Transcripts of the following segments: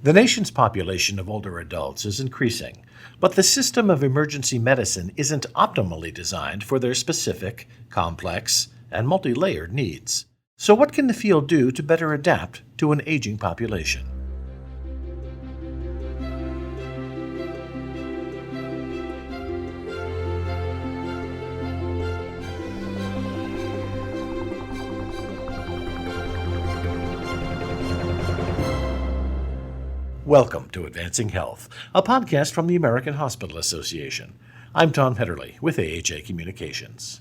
The nation's population of older adults is increasing, but the system of emergency medicine isn't optimally designed for their specific, complex, and multi-layered needs. So what can the field do to better adapt to an aging population? Welcome to Advancing Health, a podcast from the American Hospital Association. I'm Tom Hetterly with AHA Communications.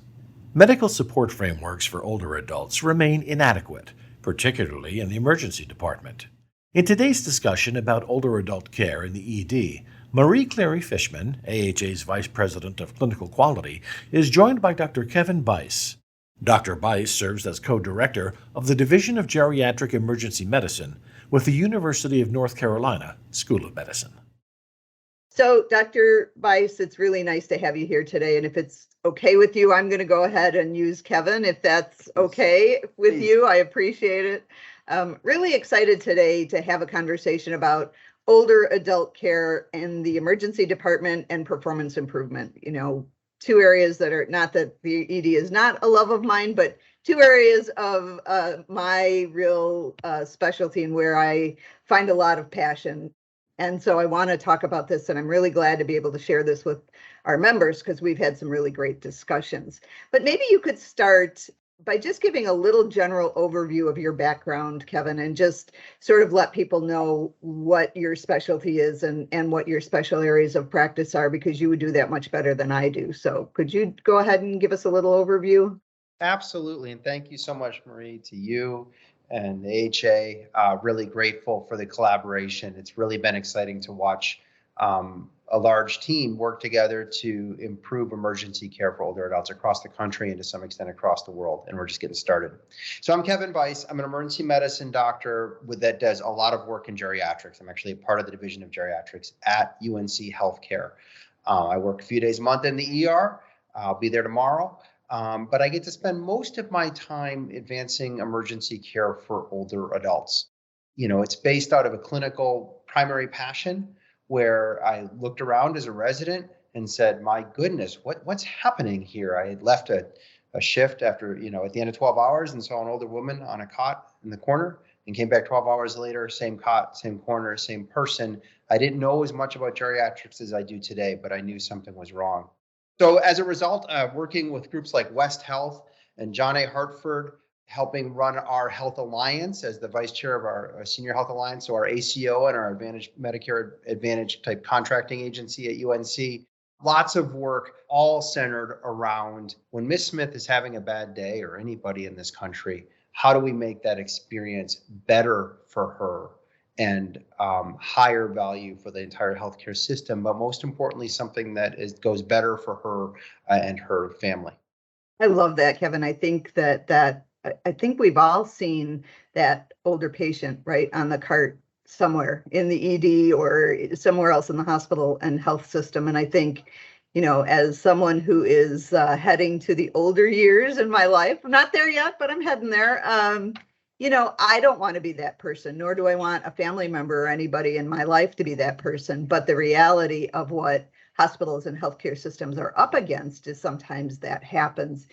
Medical support frameworks for older adults remain inadequate, particularly in the emergency department. In today's discussion about older adult care in the ED, Marie Cleary-Fishman, AHA's Vice President of Clinical Quality, is joined by Dr. Kevin Biese. Dr. Biese serves as co-director of the Division of Geriatric Emergency Medicine with the University of North Carolina School of Medicine. So, Dr. Biese, it's really nice to have you here today. And if it's okay with you, I'm going to go ahead and use Kevin, if that's okay with you. I appreciate it. Really excited today to have a conversation about older adult care in the emergency department and performance improvement. You know, two areas that are, not that the ED is not a love of mine, but two areas of my real specialty and where I find a lot of passion. And so I want to talk about this, and I'm really glad to be able to share this with our members because we've had some really great discussions. But maybe you could start by just giving a little general overview of your background, Kevin, and just sort of let people know what your specialty is and what your special areas of practice are, because you would do that much better than I do. So could you go ahead and give us a little overview? Absolutely. And thank you so much, Marie, to you and the AHA. Really grateful for the collaboration. It's really been exciting to watch a large team work together to improve emergency care for older adults across the country and to some extent across the world. And we're just getting started. So I'm Kevin Biese. I'm an emergency medicine doctor that does a lot of work in geriatrics. I'm actually a part of the Division of Geriatrics at UNC Healthcare. I work a few days a month in the ER. I'll be there tomorrow. But I get to spend most of my time advancing emergency care for older adults. You know, it's based out of a clinical primary passion where I looked around as a resident and said, my goodness, what's happening here? I had left a shift after, at the end of 12 hours and saw an older woman on a cot in the corner and came back 12 hours later, same cot, same corner, same person. I didn't know as much about geriatrics as I do today, but I knew something was wrong. So as a result, working with groups like West Health and John A. Hartford, helping run our Health Alliance as the vice chair of our Senior Health Alliance, so our ACO and our Medicare Advantage type contracting agency at UNC. Lots of work all centered around when Miss Smith is having a bad day, or anybody in this country, how do we make that experience better for her and higher value for the entire healthcare system, but most importantly, something that goes better for her and her family. I love that, Kevin. I think I think we've all seen that older patient, right, on the cart somewhere in the ED or somewhere else in the hospital and health system. And I think, as someone who is heading to the older years in my life, I'm not there yet, but I'm heading there. I don't want to be that person, nor do I want a family member or anybody in my life to be that person. But the reality of what hospitals and healthcare systems are up against is sometimes that happens.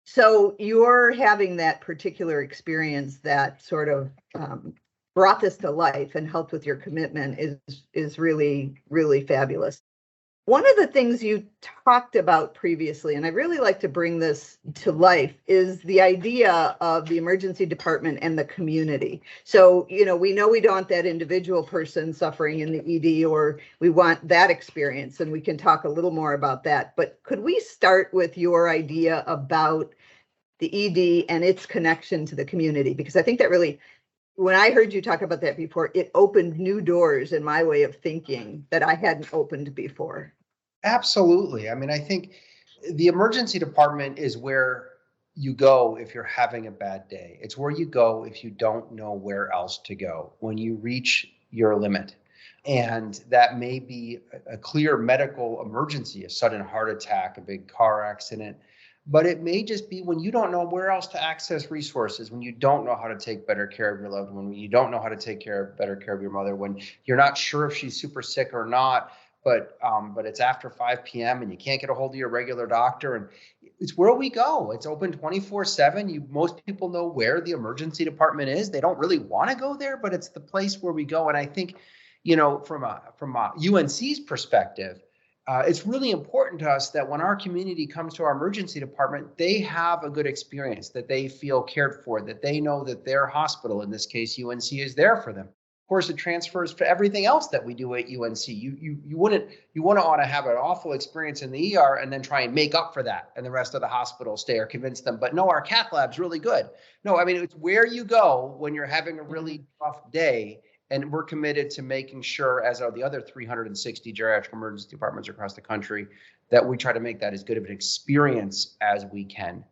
So you're having that particular experience that sort of brought this to life and helped with your commitment is really, really fabulous. One of the things you talked about previously, and I really like to bring this to life, is the idea of the emergency department and the community. So, we know we don't want that individual person suffering in the ED, or we want that experience, and we can talk a little more about that. But could we start with your idea about the ED and its connection to the community? Because I think that really, when I heard you talk about that before, it opened new doors in my way of thinking that I hadn't opened before. Absolutely. I mean, I think the emergency department is where you go if you're having a bad day. It's where you go if you don't know where else to go, when you reach your limit. And that may be a clear medical emergency, a sudden heart attack, a big car accident. But it may just be when you don't know where else to access resources, when you don't know how to take better care of your loved one, when you don't know how to take better care of your mother, when you're not sure if she's super sick or not, but it's after 5 p.m. and you can't get a hold of your regular doctor. And it's where we go. It's open 24/7. Most people know where the emergency department is. They don't really want to go there, but it's the place where we go. And I think, from a UNC's perspective, it's really important to us that when our community comes to our emergency department, they have a good experience, that they feel cared for, that they know that their hospital, in this case UNC, is there for them. Of course, it transfers to everything else that we do at UNC. You wouldn't want to have an awful experience in the ER and then try and make up for that and the rest of the hospital stay or convince them, but no, our cath lab's really good. No, I mean, it's where you go when you're having a really tough day. And we're committed to making sure, as are the other 360 geriatric emergency departments across the country, that we try to make that as good of an experience as we can.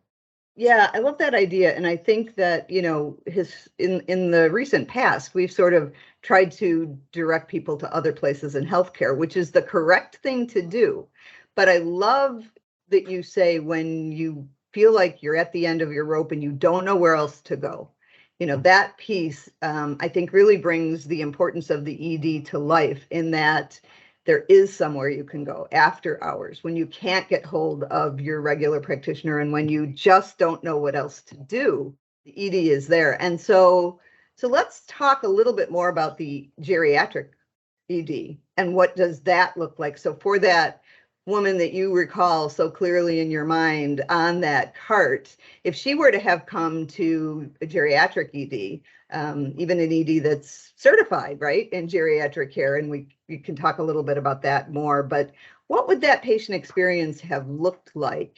Yeah, I love that idea. And I think that, in the recent past, we've sort of tried to direct people to other places in healthcare, which is the correct thing to do. But I love that you say when you feel like you're at the end of your rope and you don't know where else to go. That piece, I think, really brings the importance of the ED to life, in that there is somewhere you can go after hours when you can't get hold of your regular practitioner and when you just don't know what else to do. The ED is there. And so let's talk a little bit more about the geriatric ED and what does that look like. So for that woman that you recall so clearly in your mind on that cart, if she were to have come to a geriatric ED, even an ED that's certified, right, in geriatric care, and we can talk a little bit about that more, but what would that patient experience have looked like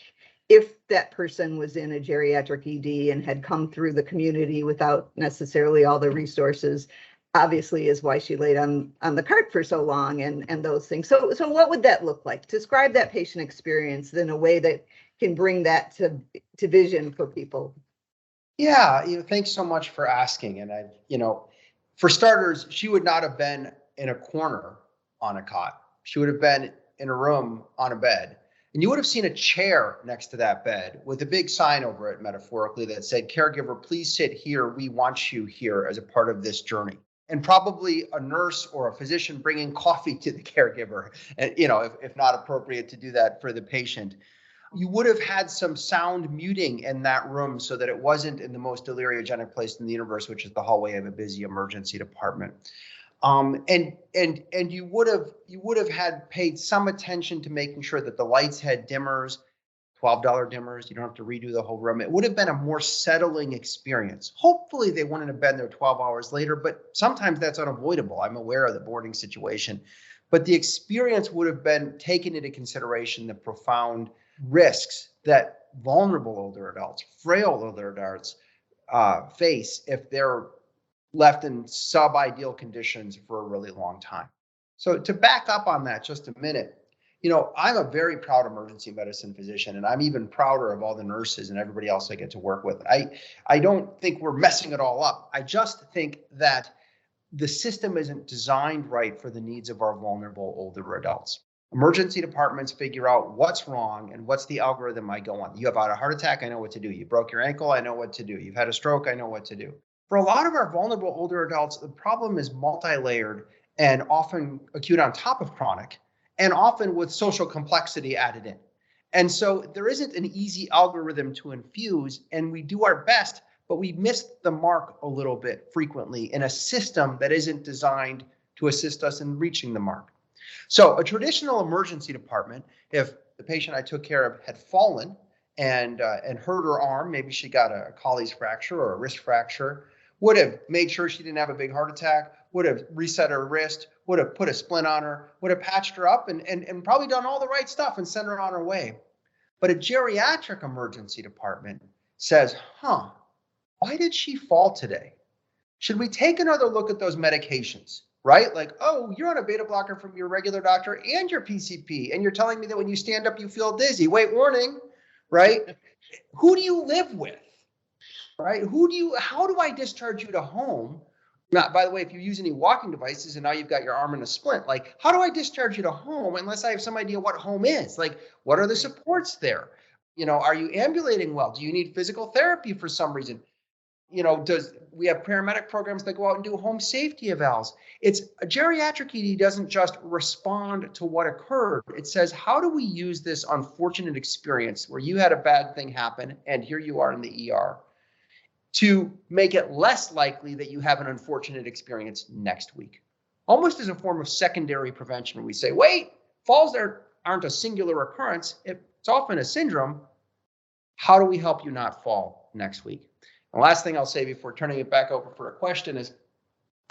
if that person was in a geriatric ED and had come through the community without necessarily all the resources? Obviously is why she laid on the cart for so long and those things. So what would that look like? Describe that patient experience in a way that can bring that to vision for people. Yeah, thanks so much for asking. And for starters, she would not have been in a corner on a cot. She would have been in a room on a bed. And you would have seen a chair next to that bed with a big sign over it, metaphorically, that said, "Caregiver, please sit here. We want you here as a part of this journey." And probably a nurse or a physician bringing coffee to the caregiver, and if not appropriate to do that for the patient. You would have had some sound muting in that room so that it wasn't in the most deliriogenic place in the universe, which is the hallway of a busy emergency department. And you would have had paid some attention to making sure that the lights had dimmers, $12 dimmers. You don't have to redo the whole room. It would have been a more settling experience. Hopefully they wouldn't have been there 12 hours later, but sometimes that's unavoidable. I'm aware of the boarding situation, but the experience would have been taken into consideration the profound risks that vulnerable older adults, frail older adults face if they're left in sub-ideal conditions for a really long time. So to back up on that just a minute, I'm a very proud emergency medicine physician, and I'm even prouder of all the nurses and everybody else I get to work with. I don't think we're messing it all up. I just think that the system isn't designed right for the needs of our vulnerable older adults. Emergency departments figure out what's wrong and what's the algorithm I go on. You have had a heart attack, I know what to do. You broke your ankle, I know what to do. You've had a stroke, I know what to do. For a lot of our vulnerable older adults, the problem is multi-layered and often acute on top of chronic, and often with social complexity added in. And so there isn't an easy algorithm to infuse, and we do our best, but we miss the mark a little bit frequently in a system that isn't designed to assist us in reaching the mark. So a traditional emergency department, if the patient I took care of had fallen and hurt her arm, maybe she got a Colles fracture or a wrist fracture, would have made sure she didn't have a big heart attack, would have reset her wrist, would have put a splint on her, would have patched her up and probably done all the right stuff and sent her on her way. But a geriatric emergency department says, why did she fall today? Should we take another look at those medications, right? Like, oh, you're on a beta blocker from your regular doctor and your PCP, and you're telling me that when you stand up, you feel dizzy. Wait, warning, right? Who do you live with, right? How do I discharge you to home? Now, by the way, if you use any walking devices and now you've got your arm in a splint, like, how do I discharge you to home unless I have some idea what home is? Like, what are the supports there? Are you ambulating well? Do you need physical therapy for some reason? We have paramedic programs that go out and do home safety evals. It's a geriatric ED doesn't just respond to what occurred. It says, how do we use this unfortunate experience where you had a bad thing happen and here you are in the ER to make it less likely that you have an unfortunate experience next week? Almost as a form of secondary prevention, where we say, wait, falls aren't a singular occurrence. It's often a syndrome. How do we help you not fall next week? The last thing I'll say before turning it back over for a question is,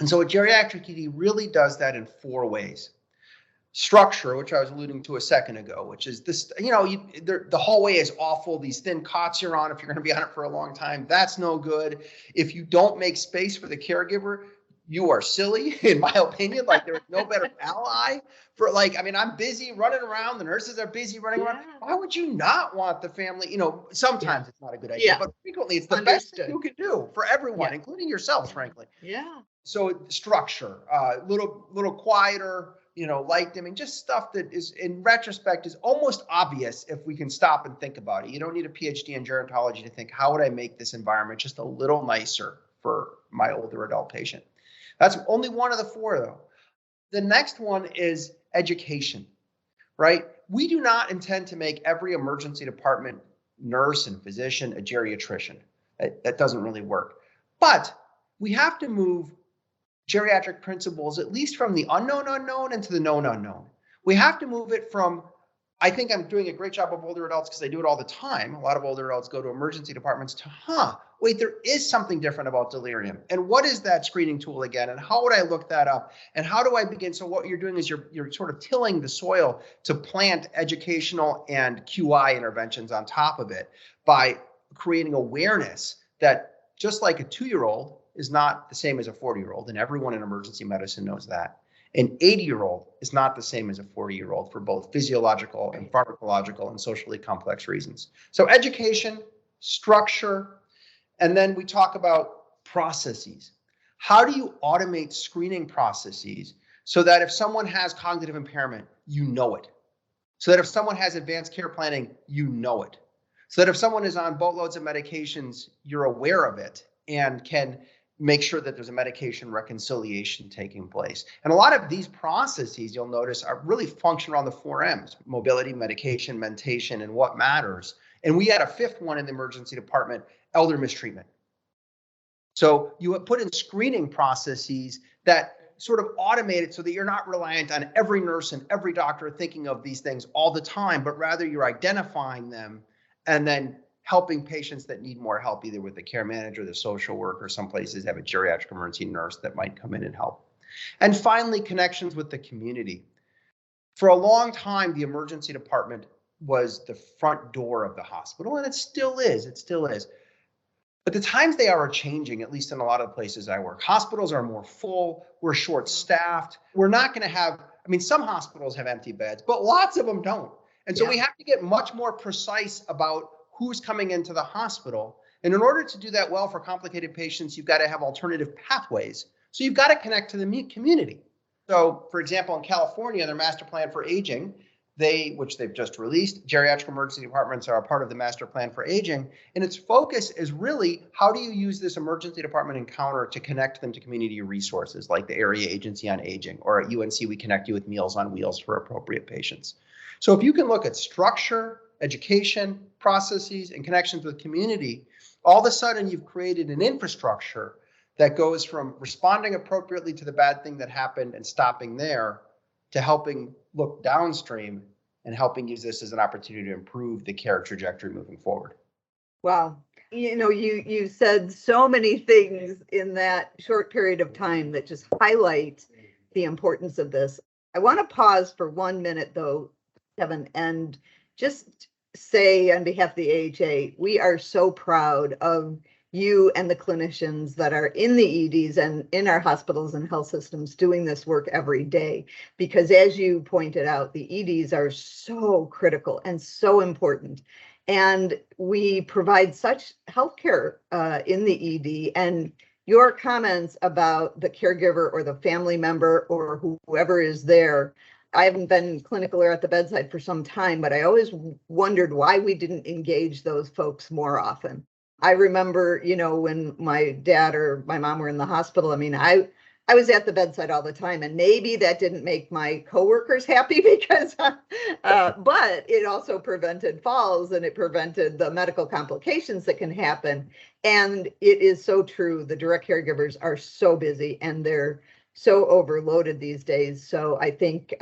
and so a geriatric ED really does that in 4 ways. Structure, which I was alluding to a second ago, which is this, the hallway is awful. These thin cots you're on, if you're going to be on it for a long time, that's no good. If you don't make space for the caregiver, you are silly, in my opinion. Like, there is no better ally for, I'm busy running around. The nurses are busy running around. Why would you not want the family? Sometimes it's not a good idea, but frequently it's the best thing you can do for everyone, including yourselves, frankly. Yeah. So structure, little quieter, light dimming, just stuff that is, in retrospect, is almost obvious if we can stop and think about it. You don't need a PhD in gerontology to think, how would I make this environment just a little nicer for my older adult patient? That's only one of the 4, though. The next one is education, right? We do not intend to make every emergency department nurse and physician a geriatrician. That doesn't really work. But we have to move geriatric principles at least from the unknown unknown into the known unknown. We have to move it from, I think I'm doing a great job of older adults because I do it all the time. A lot of older adults go to emergency departments to, wait, there is something different about delirium. And what is that screening tool again? And how would I look that up? And how do I begin? So what you're doing is you're sort of tilling the soil to plant educational and QI interventions on top of it by creating awareness that just like a 2-year-old is not the same as a 40-year-old, and everyone in emergency medicine knows that. An 80-year-old is not the same as a 40-year-old for both physiological and pharmacological and socially complex reasons. So education, structure, and then we talk about processes. How do you automate screening processes so that if someone has cognitive impairment, you know it? So that if someone has advanced care planning, you know it? So that if someone is on boatloads of medications, you're aware of it and can make sure that there's a medication reconciliation taking place. And a lot of these processes, you'll notice, are really function around the 4 M's: mobility, medication, mentation, and what matters. And we had a 5th one in the emergency department: elder mistreatment. So you put in screening processes that sort of automate it so that you're not reliant on every nurse and every doctor thinking of these things all the time, but rather you're identifying them and then helping patients that need more help, either with the care manager, the social worker. Some places have a geriatric emergency nurse that might come in and help. And finally, connections with the community. For a long time, the emergency department was the front door of the hospital, and it still is. But the times they are changing, at least in a lot of the places I work. Hospitals are more full, we're short-staffed. We're not going to have, some hospitals have empty beds, but lots of them don't. And so we have to get much more precise about who's coming into the hospital. And in order to do that well for complicated patients, you've got to have alternative pathways. So you've got to connect to the community. So, for example, in California, their master plan for aging, which they've just released, geriatric emergency departments are a part of the master plan for aging. And its focus is really, how do you use this emergency department encounter to connect them to community resources like the Area Agency on Aging, or at UNC, we connect you with Meals on Wheels for appropriate patients. So if you can look at structure, education, processes, and connections with community, all of a sudden you've created an infrastructure that goes from responding appropriately to the bad thing that happened and stopping there to helping look downstream and helping use this as an opportunity to improve the care trajectory moving forward. Wow. You said so many things in that short period of time that just highlight the importance of this. I want to pause for 1 minute, though, Kevin, and just say on behalf of the AHA, we are so proud of you and the clinicians that are in the EDs and in our hospitals and health systems doing this work every day. Because as you pointed out, the EDs are so critical and so important. And we provide such healthcare in the ED. And your comments about the caregiver or the family member or whoever is there I haven't been clinical or at the bedside for some time, but I always wondered why we didn't engage those folks more often. I remember, when my dad or my mom were in the hospital, I mean, I was at the bedside all the time, and maybe that didn't make my coworkers happy because, but it also prevented falls and it prevented the medical complications that can happen. And it is so true. The direct caregivers are so busy and they're so overloaded these days. So I think,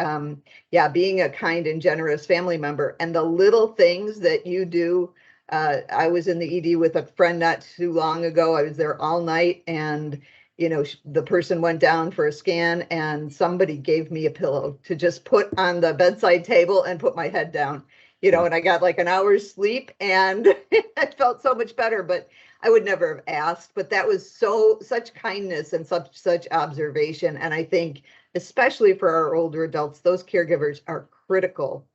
being a kind and generous family member and the little things that you do. I was in the ED with a friend not too long ago. I was there all night, and the person went down for a scan and somebody gave me a pillow to just put on the bedside table and put my head down, and I got like an hour's sleep and I felt so much better, but I would never have asked. But that was such kindness and such observation. And I think, especially for our older adults, those caregivers are critical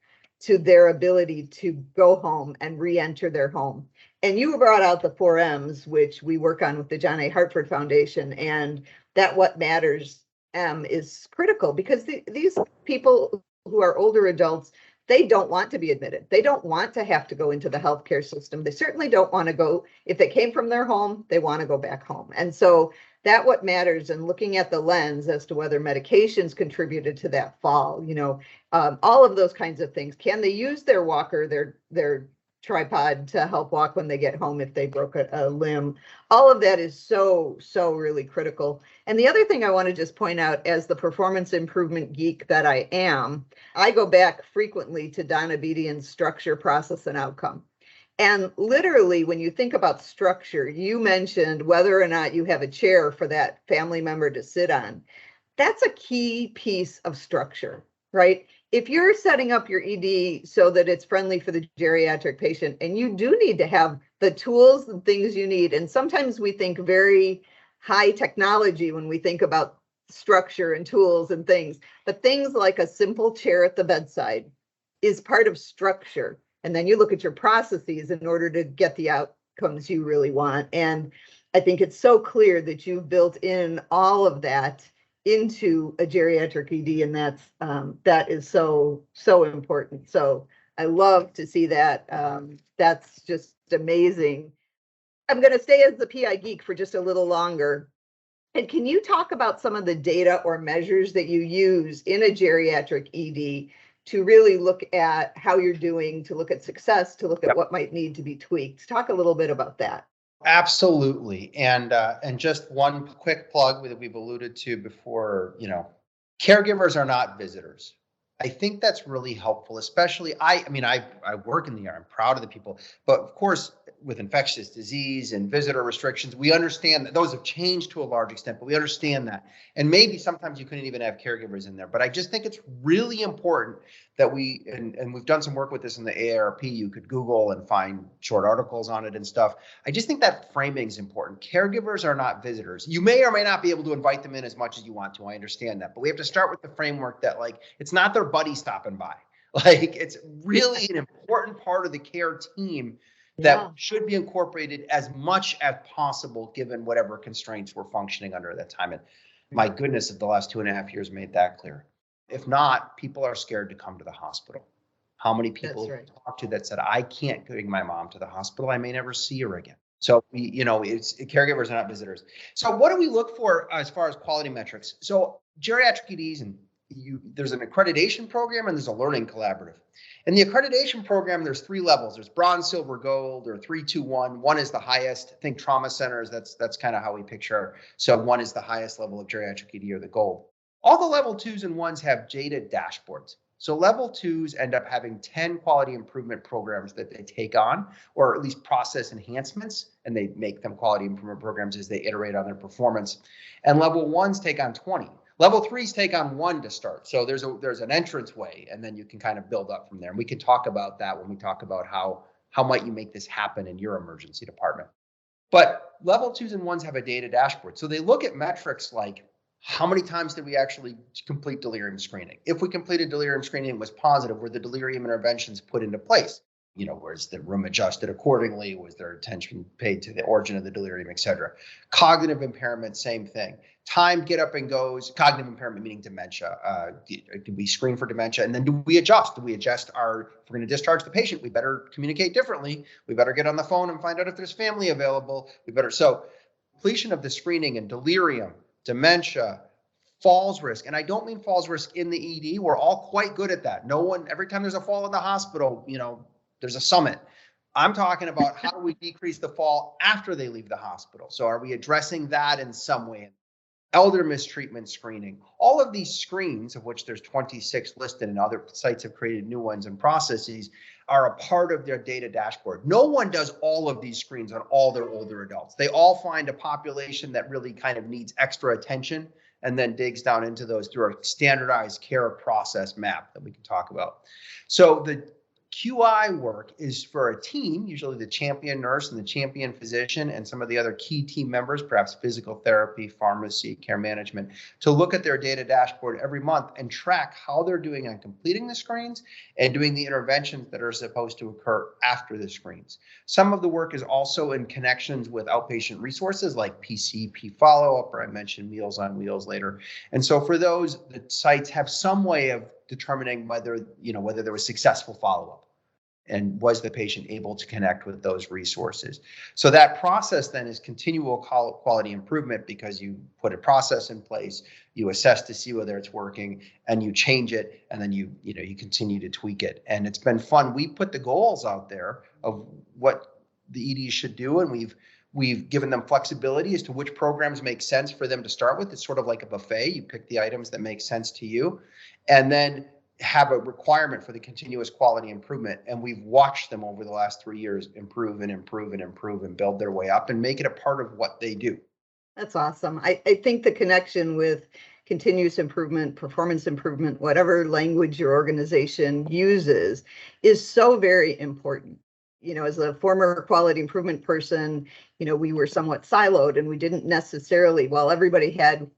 to their ability to go home and re-enter their home. And you brought out the 4Ms, which we work on with the John A. Hartford Foundation, and that What Matters is critical because these people who are older adults, they don't want to be admitted. They don't want to have to go into the healthcare system. They certainly don't want to go, if they came from their home, they want to go back home. And so that What Matters, and looking at the lens as to whether medications contributed to that fall, all of those kinds of things. Can they use their walker, their tripod to help walk when they get home if they broke a limb? All of that is so really critical. And the other thing I want to just point out, as the performance improvement geek that I am, I go back frequently to Donna Bedian's Structure, Process, and Outcome. And literally, when you think about structure, you mentioned whether or not you have a chair for that family member to sit on. That's a key piece of structure, right? If you're setting up your ED so that it's friendly for the geriatric patient, and you do need to have the tools and things you need, and sometimes we think very high technology when we think about structure and tools and things, but things like a simple chair at the bedside is part of structure. And then you look at your processes in order to get the outcomes you really want. And I think it's so clear that you've built in all of that into a geriatric ED, and that is so important. So I love to see that. That's just amazing. I'm going to stay as the PI geek for just a little longer. And can you talk about some of the data or measures that you use in a geriatric ED to really look at how you're doing, to look at success, to look at what might need to be tweaked? Talk a little bit about that. Absolutely. And just one quick plug that we've alluded to before, caregivers are not visitors. I think that's really helpful, especially I work in the ER. I'm proud of the people, but of course, with infectious disease and visitor restrictions, we understand that those have changed to a large extent, but we understand that. And maybe sometimes you couldn't even have caregivers in there, but I just think it's really important that and we've done some work with this in the AARP. You could Google and find short articles on it and stuff. I just think that framing is important. Caregivers are not visitors. You may or may not be able to invite them in as much as you want to. I understand that, but we have to start with the framework that it's not their buddy stopping by. It's really an important part of the care team that should be incorporated as much as possible, given whatever constraints we're functioning under at that time. And my goodness, if the last 2.5 years made that clear. If not, people are scared to come to the hospital. How many people talk to that said, I can't bring my mom to the hospital. I may never see her again. So caregivers are not visitors. So what do we look for as far as quality metrics? So geriatric EDs, and there's an accreditation program and there's a learning collaborative. In the accreditation program, there's 3 levels. There's bronze, silver, gold, or 3, 2, 1. 1 is the highest. Think trauma centers. That's kind of how we picture. So 1 is the highest level of geriatric ED, or the gold. All the level 2s and 1s have data dashboards. So level 2s end up having 10 quality improvement programs that they take on, or at least process enhancements, and they make them quality improvement programs as they iterate on their performance. And level 1s take on 20. Level 3s take on 1 to start. So there's an entrance way, and then you can kind of build up from there. And we can talk about that when we talk about how might you make this happen in your emergency department. But level 2s and 1s have a data dashboard. So they look at metrics like, how many times did we actually complete delirium screening? If we completed delirium screening, it was positive, were the delirium interventions put into place? Was the room adjusted accordingly? Was there attention paid to the origin of the delirium, et cetera? Cognitive impairment, same thing. Time get up and goes. Cognitive impairment meaning dementia. Do we screen for dementia? And then do we adjust? Do we adjust if we're going to discharge the patient, we better communicate differently. We better get on the phone and find out if there's family available. So completion of the screening and delirium, dementia, falls risk. And I don't mean falls risk in the ED. We're all quite good at that. Every time there's a fall in the hospital, there's a summit. I'm talking about how do we decrease the fall after they leave the hospital? So are we addressing that in some way? Elder mistreatment screening. All of these screens, of which there's 26 listed and other sites have created new ones and processes, are a part of their data dashboard. No one does all of these screens on all their older adults. They all find a population that really kind of needs extra attention and then digs down into those through a standardized care process map that we can talk about. So the QI work is for a team, usually the champion nurse and the champion physician and some of the other key team members, perhaps physical therapy, pharmacy, care management, to look at their data dashboard every month and track how they're doing on completing the screens and doing the interventions that are supposed to occur after the screens. Some of the work is also in connections with outpatient resources like PCP follow-up, or I mentioned Meals on Wheels later. And so for those, the sites have some way of determining whether there was successful follow-up and was the patient able to connect with those resources. So that process then is continual quality improvement, because you put a process in place, you assess to see whether it's working, and you change it, and then you continue to tweak it. And it's been fun. We put the goals out there of what the EDs should do, and we've given them flexibility as to which programs make sense for them to start with. It's sort of like a buffet. You pick the items that make sense to you, and then have a requirement for the continuous quality improvement. And we've watched them over the last 3 years improve and improve and improve and build their way up and make it a part of what they do. That's awesome. I think the connection with continuous improvement, performance improvement, whatever language your organization uses, is so very important. As a former quality improvement person, we were somewhat siloed, and we didn't necessarily, while everybody had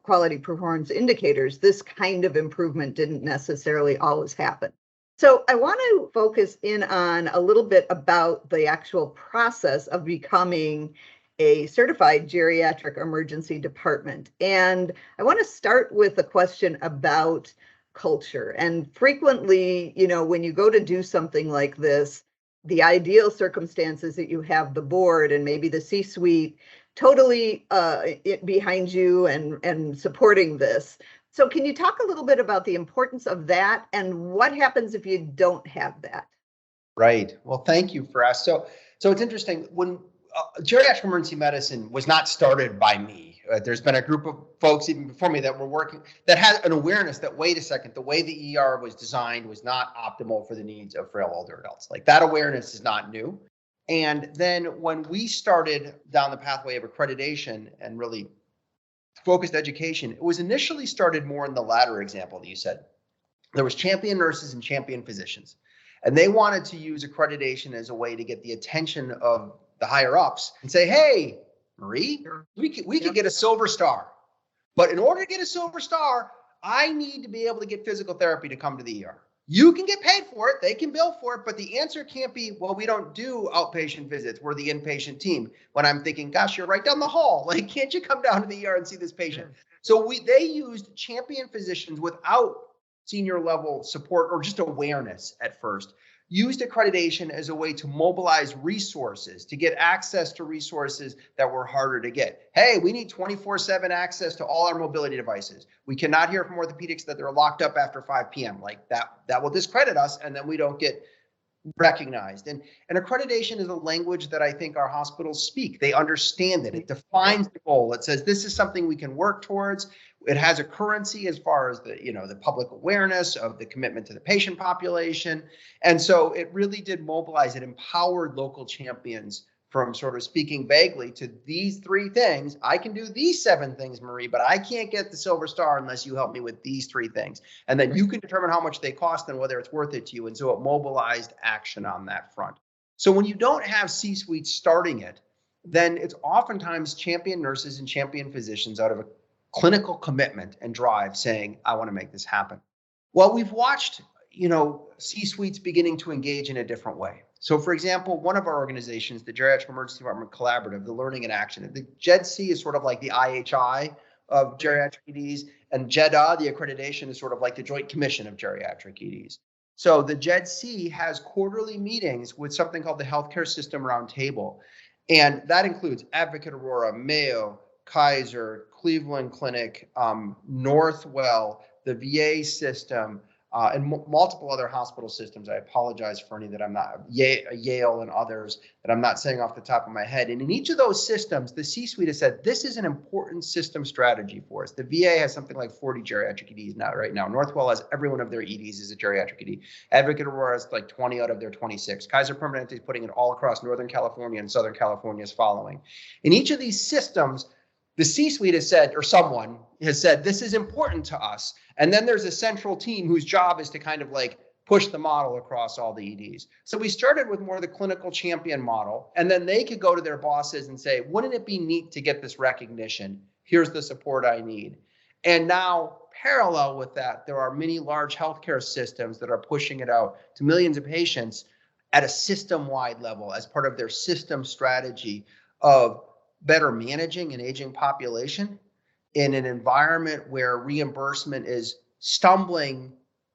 quality performance indicators, this kind of improvement didn't necessarily always happen. So I want to focus in on a little bit about the actual process of becoming a certified geriatric emergency department. And I want to start with a question about culture. And frequently, when you go to do something like this, the ideal circumstance is that you have the board and maybe the C-suite totally behind you and supporting this. So can you talk a little bit about the importance of that and what happens if you don't have that? Right. Well, thank you for asking. So it's interesting. When geriatric emergency medicine was not started by me. There's been a group of folks even before me that were working that had an awareness that, wait a second, the way the ER was designed was not optimal for the needs of frail older adults. Like, that awareness is not new. And then when we started down the pathway of accreditation and really focused education, it was initially started more in the latter example that you said. There was champion nurses and champion physicians, and they wanted to use accreditation as a way to get the attention of the higher ups and say, hey, Marie, we could get a silver star. But in order to get a silver star, I need to be able to get physical therapy to come to the ER. You can get paid for it. They can bill for it. But the answer can't be, well, we don't do outpatient visits. We're the inpatient team. When I'm thinking, gosh, you're right down the hall. Like, can't you come down to the ER and see this patient? So they used champion physicians without senior level support or just awareness at first, used accreditation as a way to mobilize resources, to get access to resources that were harder to get. Hey, we need 24/7 access to all our mobility devices. We cannot hear from orthopedics that they're locked up after 5 p.m. Like that will discredit us, and then we don't get recognized. And accreditation is a language that I think our hospitals speak. They understand it. It defines the goal. It says this is something we can work towards. It has a currency as far as the public awareness of the commitment to the patient population. And so it really did mobilize. It empowered local champions from sort of speaking vaguely to these 3 things. I can do these 7 things, Marie, but I can't get the silver star unless you help me with these 3 things. And then you can determine how much they cost and whether it's worth it to you. And so it mobilized action on that front. So when you don't have C-suite starting it, then it's oftentimes champion nurses and champion physicians out of a clinical commitment and drive saying, I want to make this happen. Well, we've watched C-suite's beginning to engage in a different way. So, for example, one of our organizations, the Geriatric Emergency Department Collaborative, the Learning in Action, the GED-C is sort of like the IHI of geriatric EDs, and GEDA, the accreditation, is sort of like the Joint Commission of Geriatric EDs. So the GED-C has quarterly meetings with something called the Healthcare System Roundtable. And that includes Advocate Aurora, Mayo, Kaiser, Cleveland Clinic, Northwell, the VA system, and multiple other hospital systems. I apologize for any that I'm not, Yale and others that I'm not saying off the top of my head. And in each of those systems, the C-suite has said, this is an important system strategy for us. The VA has something like 40 geriatric EDs right now. Northwell has every one of their EDs is a geriatric ED. Advocate Aurora has like 20 out of their 26. Kaiser Permanente is putting it all across Northern California, and Southern California is following. In each of these systems, the C-suite has said, or someone has said, this is important to us. And then there's a central team whose job is to kind of like push the model across all the EDs. So we started with more of the clinical champion model, and then they could go to their bosses and say, wouldn't it be neat to get this recognition? Here's the support I need. And now, parallel with that, there are many large healthcare systems that are pushing it out to millions of patients at a system-wide level as part of their system strategy of better managing an aging population in an environment where reimbursement is stumbling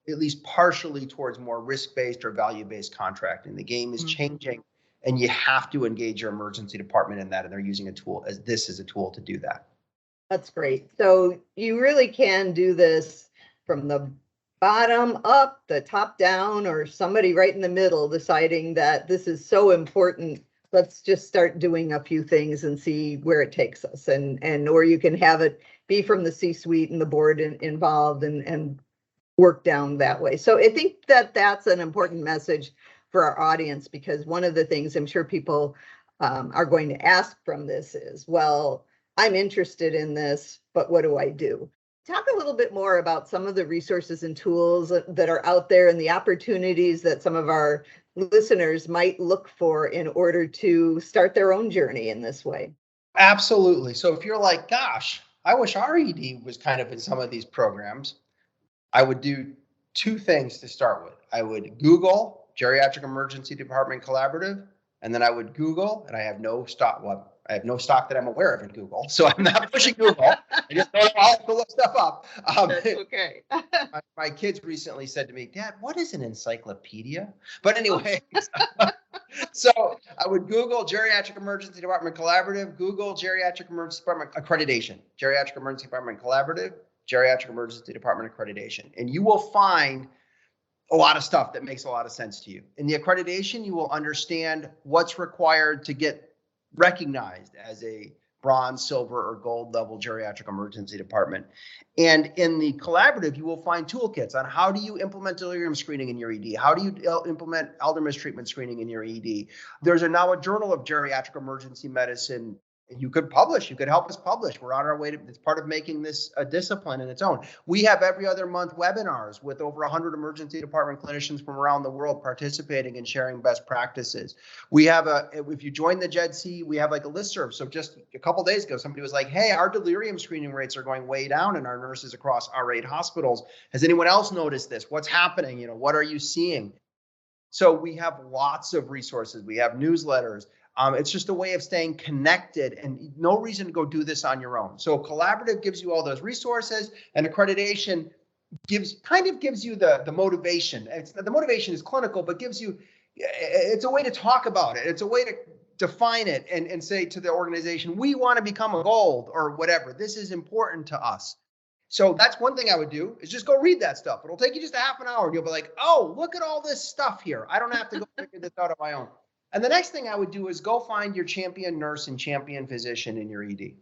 at least partially towards more risk-based or value-based contracting. The game is changing, and you have to engage your emergency department in that, and they're using a tool as a tool to do that. That's great. So you really can do this from the bottom up, the top down, or somebody right in the middle deciding that this is so important. Let's just start doing a few things and see where it takes us. Or you can have it be from the C-suite and the board involved and work down that way. So I think that that's an important message for our audience, because one of the things I'm sure people are going to ask from this is, well, I'm interested in this, but what do I do? Talk a little bit more about some of the resources and tools that are out there and the opportunities that some of our listeners might look for in order to start their own journey in this way. Absolutely. So if you're like, gosh, I wish our ED was kind of in some of these programs, I would do two things to start with. I would Google Geriatric Emergency Department Collaborative, and then I would Google, and I have no stock. Well, I have no stock that I'm aware of in Google, so I'm not pushing Google. I just don't know how to look stuff up. That's okay. my kids recently said to me, Dad, what is an encyclopedia? But anyway, so I would Google Geriatric Emergency Department Collaborative, Google Geriatric Emergency Department Accreditation, Geriatric Emergency Department Collaborative, Geriatric Emergency Department Accreditation, and you will find a lot of stuff that makes a lot of sense to you. In the accreditation, you will understand what's required to get recognized as a bronze, silver, or gold level geriatric emergency department. And in the collaborative, you will find toolkits on how do you implement delirium screening in your ED? How do you implement elder mistreatment screening in your ED? There's now a journal of geriatric emergency medicine. You could publish, you could help us publish. We're on our way to, it's part of making this a discipline in its own. We have every other month webinars with over 100 emergency department clinicians from around the world participating and sharing best practices. We have if you join the GED-C, we have like a listserv. So just a couple days ago, somebody was like, hey, our delirium screening rates are going way down in our nurses across our 8 hospitals. Has anyone else noticed this? What's happening? What are you seeing? So we have lots of resources. We have newsletters. It's just a way of staying connected, and no reason to go do this on your own. So collaborative gives you all those resources, and accreditation gives you the motivation. The motivation is clinical, but it's a way to talk about it. It's a way to define it and say to the organization, we want to become a gold or whatever. This is important to us. So that's one thing I would do, is just go read that stuff. It'll take you just a half an hour, and you'll be like, oh, look at all this stuff here. I don't have to go figure this out on my own. And the next thing I would do is go find your champion nurse and champion physician in your ED.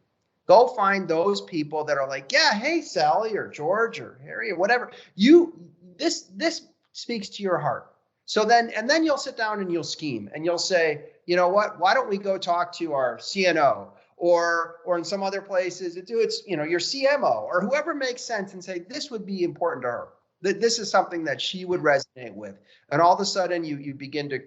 Go find those people that are like, yeah, hey, Sally or George or Harry or whatever. This speaks to your heart. So then you'll sit down and you'll scheme and you'll say, you know what, why don't we go talk to our CNO or in some other places, it's your CMO or whoever makes sense, and say, this would be important to her. This is something that she would resonate with. And all of a sudden you begin to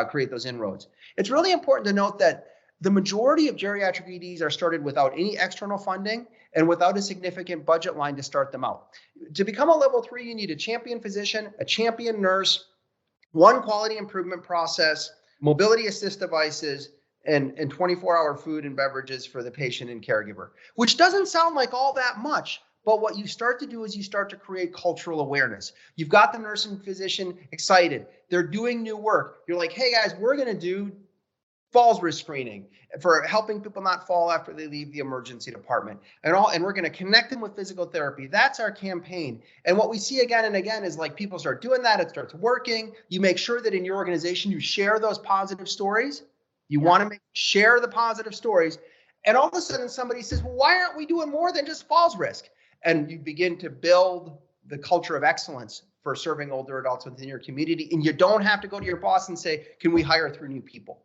create those inroads. It's really important to note that The majority of geriatric EDs are started without any external funding and without a significant budget line to start them out. To become a level 3, you need a champion physician, a champion nurse, one quality improvement process, mobility assist devices, and 24-hour food and beverages for the patient and caregiver, which doesn't sound like all that much. But what you start to do is you start to create cultural awareness. You've got the nurse and physician excited. They're doing new work. You're like, hey guys, we're going to do falls risk screening for helping people not fall after they leave the emergency department and we're going to connect them with physical therapy. That's our campaign. And what we see again and again is like people start doing that. It starts working. You make sure that in your organization, you share those positive stories. You want to share the positive stories. And all of a sudden somebody says, well, why aren't we doing more than just falls risk? And you begin to build the culture of excellence for serving older adults within your community. And you don't have to go to your boss and say, can we hire 3 new people?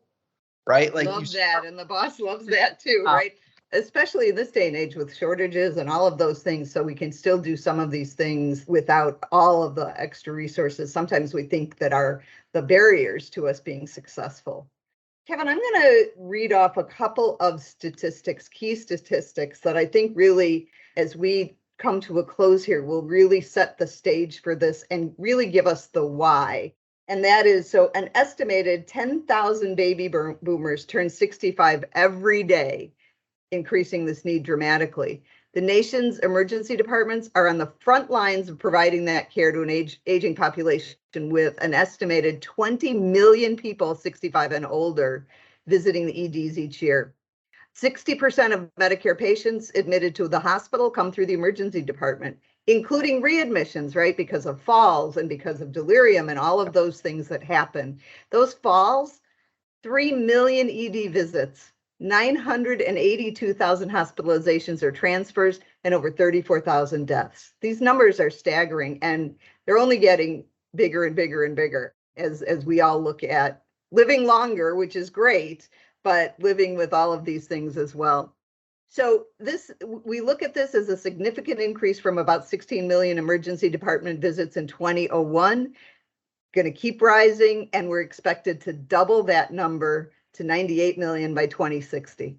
Right? Like love that. And the boss loves that too, right? Especially in this day and age with shortages and all of those things. So we can still do some of these things without all of the extra resources. Sometimes we think that are the barriers to us being successful. Kevin, I'm going to read off a couple of statistics, key statistics that I think really, as we come to a close here, will really set the stage for this and really give us the why. And that is, so an estimated 10,000 baby boomers turn 65 every day, increasing this need dramatically. The nation's emergency departments are on the front lines of providing that care to an aging population, with an estimated 20 million people 65 and older visiting the EDs each year. 60% of Medicare patients admitted to the hospital come through the emergency department, including readmissions, right? Because of falls and because of delirium and all of those things that happen. Those falls, 3 million ED visits, 982,000 hospitalizations or transfers, and over 34,000 deaths. These numbers are staggering, and they're only getting bigger and bigger and bigger as we all look at living longer, which is great, but living with all of these things as well. So we look at this as a significant increase from about 16 million emergency department visits in 2001, going to keep rising, and we're expected to double that number to 98 million by 2060.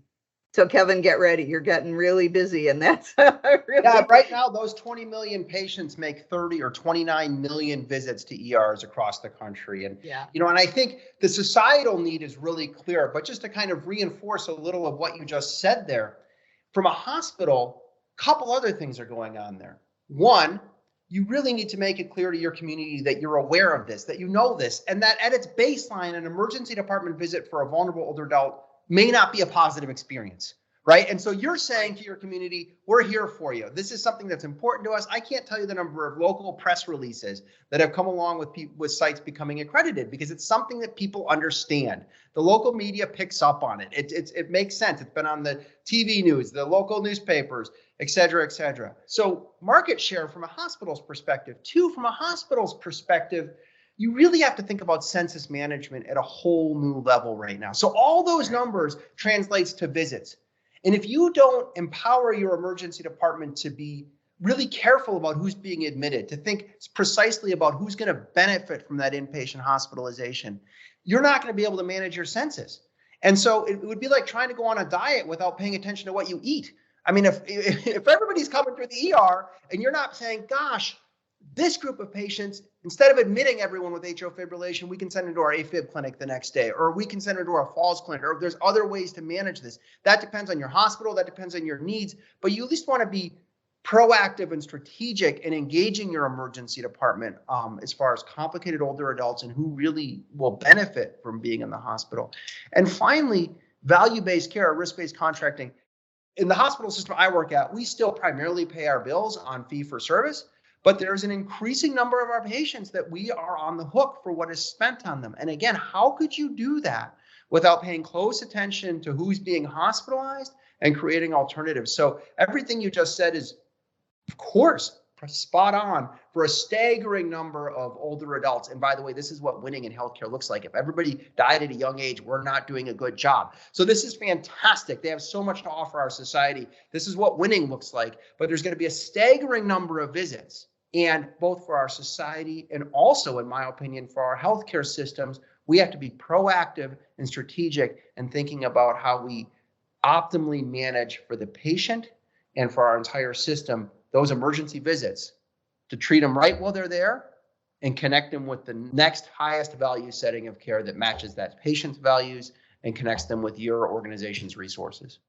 So Kevin, get ready. You're getting really busy, and that's really... Yeah, right now, those 20 million patients make 30 or 29 million visits to ERs across the country. And, and I think the societal need is really clear, but just to kind of reinforce a little of what you just said there, from a hospital, a couple other things are going on there. One, you really need to make it clear to your community that you're aware of this, that you know this, and that at its baseline, an emergency department visit for a vulnerable older adult may not be a positive experience, right? And so you're saying to your community, we're here for you. This is something that's important to us. I can't tell you the number of local press releases that have come along with sites becoming accredited, because it's something that people understand. The local media picks up on it. It makes sense. It's been on the TV news, the local newspapers, et cetera, et cetera. So market share from a hospital's perspective. Two, from a hospital's perspective, you really have to think about census management at a whole new level right now. So all those numbers translates to visits. And if you don't empower your emergency department to be really careful about who's being admitted, to think precisely about who's going to benefit from that inpatient hospitalization, you're not going to be able to manage your census. And so it would be like trying to go on a diet without paying attention to what you eat. I mean, if everybody's coming through the ER and you're not saying, gosh, this group of patients, instead of admitting everyone with atrial fibrillation, we can send them to our AFib clinic the next day, or we can send them to our falls clinic, or there's other ways to manage this. That depends on your hospital, that depends on your needs, but you at least want to be proactive and strategic in engaging your emergency department as far as complicated older adults and who really will benefit from being in the hospital. And finally, value-based care or risk-based contracting. In the hospital system I work at, we still primarily pay our bills on fee-for-service, but there's an increasing number of our patients that we are on the hook for what is spent on them. And again, how could you do that without paying close attention to who's being hospitalized and creating alternatives? So everything you just said is, of course, spot on for a staggering number of older adults. And by the way, this is what winning in healthcare looks like. If everybody died at a young age, we're not doing a good job. So this is fantastic. They have so much to offer our society. This is what winning looks like. But there's going to be a staggering number of visits. And both for our society and also, in my opinion, for our healthcare systems, We have to be proactive and strategic and thinking about how we optimally manage for the patient and for our entire system those emergency visits, to treat them right while they're there and connect them with the next highest value setting of care that matches that patient's values and connects them with your organization's resources.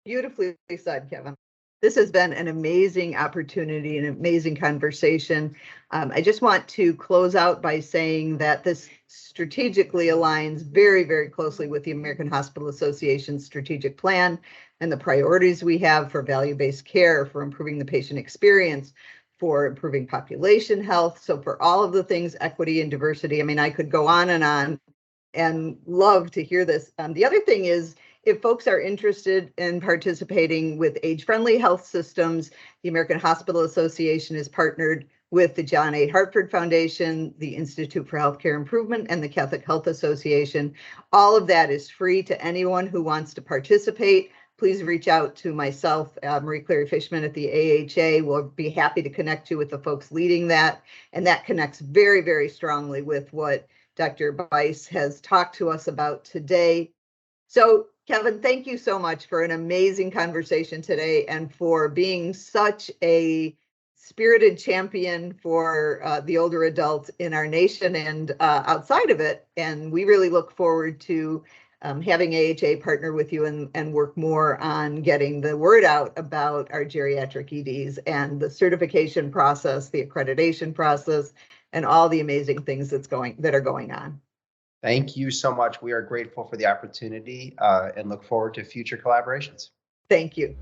Beautifully said, Kevin. This has been an amazing opportunity, an amazing conversation. I just want to close out by saying that this strategically aligns very, very closely with the American Hospital Association's strategic plan and the priorities we have for value-based care, for improving the patient experience, for improving population health. So for all of the things, equity and diversity, I mean, I could go on and love to hear this. The other thing is, if folks are interested in participating with age-friendly health systems, the American Hospital Association is partnered with the John A. Hartford Foundation, the Institute for Healthcare Improvement, and the Catholic Health Association. All of that is free to anyone who wants to participate. Please reach out to myself, Marie Cleary-Fishman at the AHA. We'll be happy to connect you with the folks leading that. And that connects very, very strongly with what Dr. Biese has talked to us about today. So, Kevin, thank you so much for an amazing conversation today and for being such a spirited champion for the older adults in our nation and outside of it. And we really look forward to having AHA partner with you and work more on getting the word out about our geriatric EDs and the certification process, the accreditation process, and all the amazing things that are going on. Thank you so much. We are grateful for the opportunity and look forward to future collaborations. Thank you.